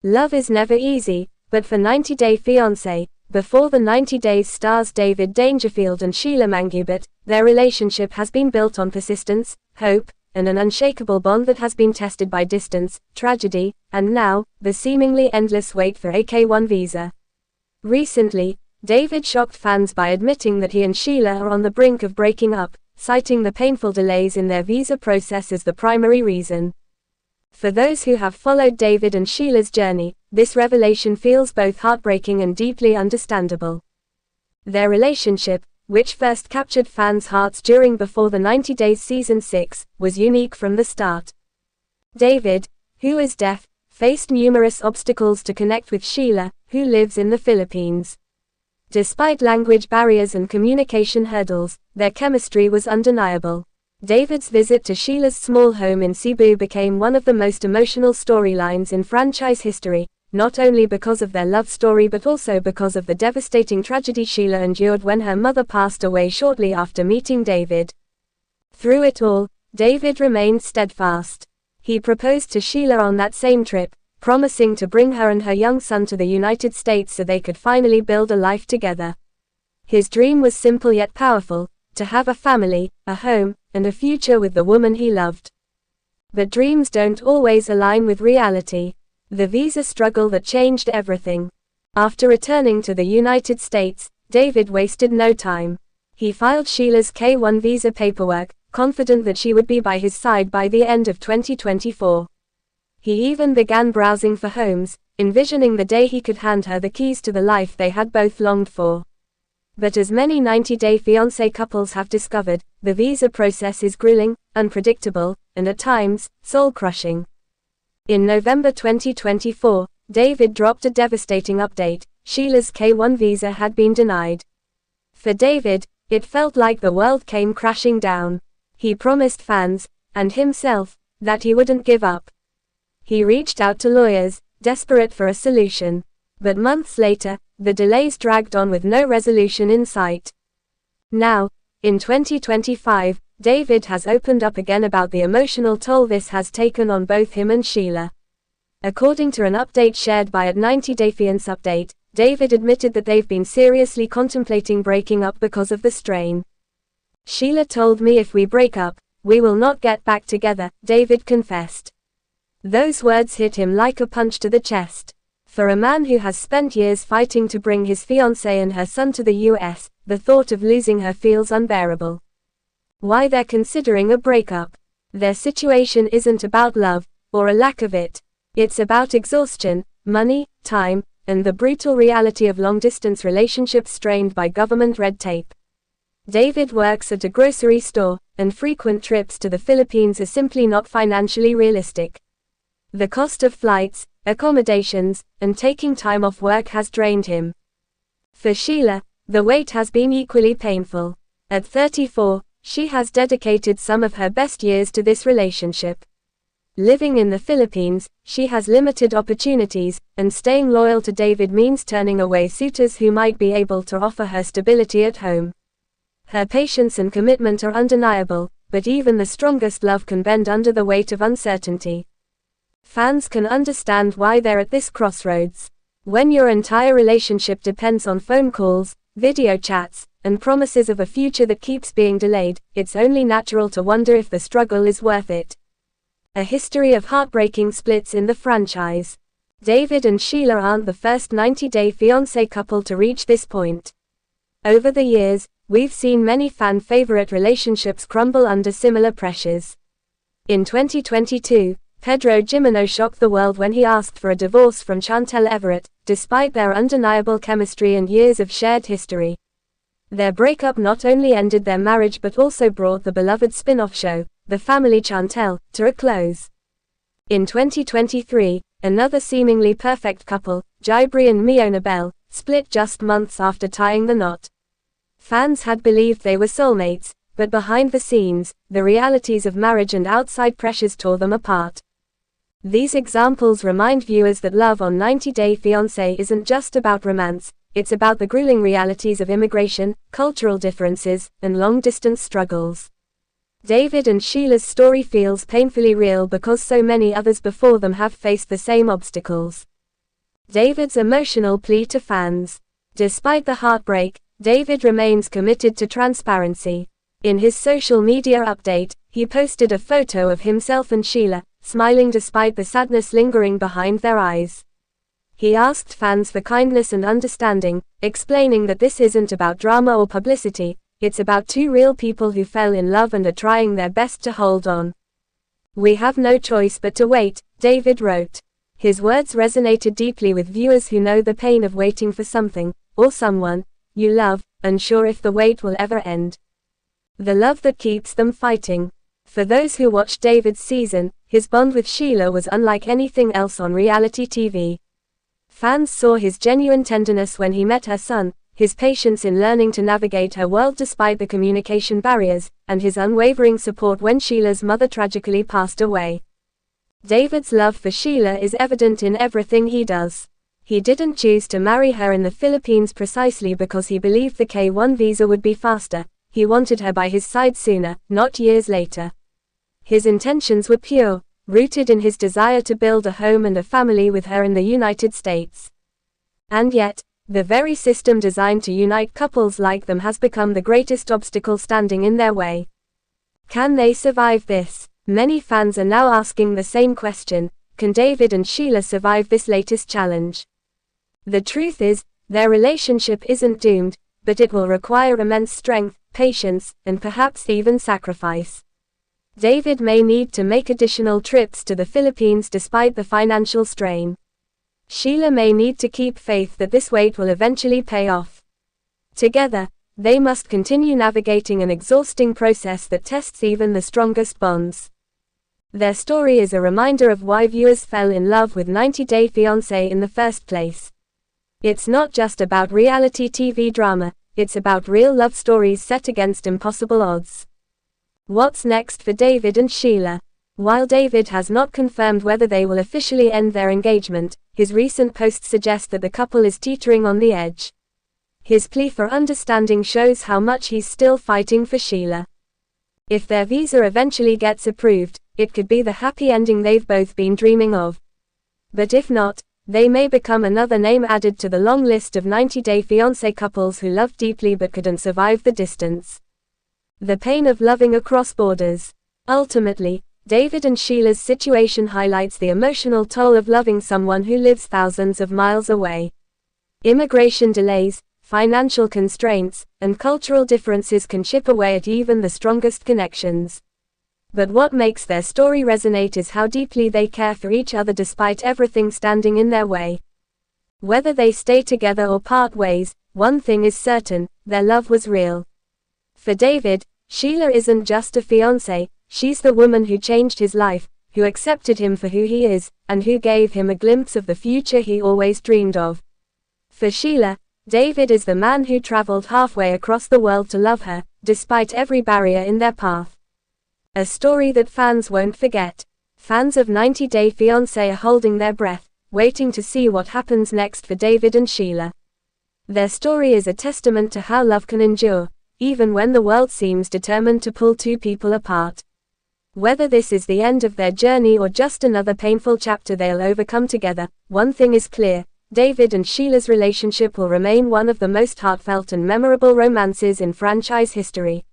Love is never easy, but for 90 Day Fiancé, before the 90 Days stars David Dangerfield and Sheila Mangubert, their relationship has been built on persistence, hope, and an unshakable bond that has been tested by distance, tragedy, and now, the seemingly endless wait for a K1 visa. Recently, David shocked fans by admitting that he and Sheila are on the brink of breaking up, citing the painful delays in their visa process as the primary reason. For those who have followed David and Sheila's journey, this revelation feels both heartbreaking and deeply understandable. Their relationship, which first captured fans' hearts during Before the 90 Days Season 6, was unique from the start. David, who is deaf, faced numerous obstacles to connect with Sheila, who lives in the Philippines. Despite language barriers and communication hurdles, their chemistry was undeniable. David's visit to Sheila's small home in Cebu became one of the most emotional storylines in franchise history, not only because of their love story but also because of the devastating tragedy Sheila endured when her mother passed away shortly after meeting David. Through it all, David remained steadfast. He proposed to Sheila on that same trip, promising to bring her and her young son to the United States so they could finally build a life together. His dream was simple yet powerful: to have a family, a home, and a future with the woman he loved. But dreams don't always align with reality. The visa struggle that changed everything. After returning to the United States, David wasted no time. He filed Sheila's K1 visa paperwork, confident that she would be by his side by the end of 2024. He even began browsing for homes, envisioning the day he could hand her the keys to the life they had both longed for. But as many 90 Day Fiancé couples have discovered, the visa process is grueling, unpredictable, and at times, soul-crushing. In November 2024, David dropped a devastating update: Sheila's K1 visa had been denied. For David, it felt like the world came crashing down. He promised fans, and himself, that he wouldn't give up. He reached out to lawyers, desperate for a solution. But months later, the delays dragged on with no resolution in sight. Now, in 2025, David has opened up again about the emotional toll this has taken on both him and Sheila. According to an update shared by @90 Day Fiance Update, David admitted that they've been seriously contemplating breaking up because of the strain. "Sheila told me if we break up, we will not get back together," David confessed. Those words hit him like a punch to the chest. For a man who has spent years fighting to bring his fiancée and her son to the US, the thought of losing her feels unbearable. Why they're considering a breakup? Their situation isn't about love, or a lack of it. It's about exhaustion, money, time, and the brutal reality of long-distance relationships strained by government red tape. David works at a grocery store, and frequent trips to the Philippines are simply not financially realistic. The cost of flights, accommodations, and taking time off work has drained him. For Sheila, the wait has been equally painful. At 34, she has dedicated some of her best years to this relationship. Living in the Philippines, she has limited opportunities, and staying loyal to David means turning away suitors who might be able to offer her stability at home. Her patience and commitment are undeniable, but even the strongest love can bend under the weight of uncertainty. Fans can understand why they're at this crossroads. When your entire relationship depends on phone calls, video chats, and promises of a future that keeps being delayed, it's only natural to wonder if the struggle is worth it. A history of heartbreaking splits in the franchise. David and Sheila aren't the first 90 Day Fiancé couple to reach this point. Over the years, we've seen many fan-favorite relationships crumble under similar pressures. In 2022, Pedro Jimeno shocked the world when he asked for a divorce from Chantel Everett, despite their undeniable chemistry and years of shared history. Their breakup not only ended their marriage but also brought the beloved spin-off show, The Family Chantel, to a close. In 2023, another seemingly perfect couple, Jibri and Miona Bell, split just months after tying the knot. Fans had believed they were soulmates, but behind the scenes, the realities of marriage and outside pressures tore them apart. These examples remind viewers that love on 90 Day Fiancé isn't just about romance, it's about the grueling realities of immigration, cultural differences, and long-distance struggles. David and Sheila's story feels painfully real because so many others before them have faced the same obstacles. David's emotional plea to fans. Despite the heartbreak, David remains committed to transparency. In his social media update, he posted a photo of himself and Sheila, smiling despite the sadness lingering behind their eyes. He asked fans for kindness and understanding, explaining that this isn't about drama or publicity, it's about two real people who fell in love and are trying their best to hold on. "We have no choice but to wait," David wrote. His words resonated deeply with viewers who know the pain of waiting for something, or someone, you love, unsure if the wait will ever end. The love that keeps them fighting. For those who watched David's season, his bond with Sheila was unlike anything else on reality TV. Fans saw his genuine tenderness when he met her son, his patience in learning to navigate her world despite the communication barriers, and his unwavering support when Sheila's mother tragically passed away. David's love for Sheila is evident in everything he does. He didn't choose to marry her in the Philippines precisely because he believed the K-1 visa would be faster. He wanted her by his side sooner, not years later. His intentions were pure, rooted in his desire to build a home and a family with her in the United States. And yet, the very system designed to unite couples like them has become the greatest obstacle standing in their way. Can they survive this? Many fans are now asking the same question: can David and Sheila survive this latest challenge? The truth is, their relationship isn't doomed, but it will require immense strength, patience, and perhaps even sacrifice. David may need to make additional trips to the Philippines despite the financial strain. Sheila may need to keep faith that this wait will eventually pay off. Together, they must continue navigating an exhausting process that tests even the strongest bonds. Their story is a reminder of why viewers fell in love with 90 Day Fiancé in the first place. It's not just about reality TV drama, it's about real love stories set against impossible odds. What's next for David and Sheila? While David has not confirmed whether they will officially end their engagement, his recent posts suggest that the couple is teetering on the edge. His plea for understanding shows how much he's still fighting for Sheila. If their visa eventually gets approved, it could be the happy ending they've both been dreaming of. But if not, they may become another name added to the long list of 90 Day Fiancé couples who loved deeply but couldn't survive the distance. The pain of loving across borders. Ultimately, David and Sheila's situation highlights the emotional toll of loving someone who lives thousands of miles away. Immigration delays, financial constraints, and cultural differences can chip away at even the strongest connections. But what makes their story resonate is how deeply they care for each other despite everything standing in their way. Whether they stay together or part ways, one thing is certain: their love was real. For David, Sheila isn't just a fiancée, she's the woman who changed his life, who accepted him for who he is, and who gave him a glimpse of the future he always dreamed of. For Sheila, David is the man who traveled halfway across the world to love her, despite every barrier in their path. A story that fans won't forget. Fans of 90 Day Fiancé are holding their breath, waiting to see what happens next for David and Sheila. Their story is a testament to how love can endure, even when the world seems determined to pull two people apart. Whether this is the end of their journey or just another painful chapter they'll overcome together, one thing is clear: David and Sheila's relationship will remain one of the most heartfelt and memorable romances in franchise history.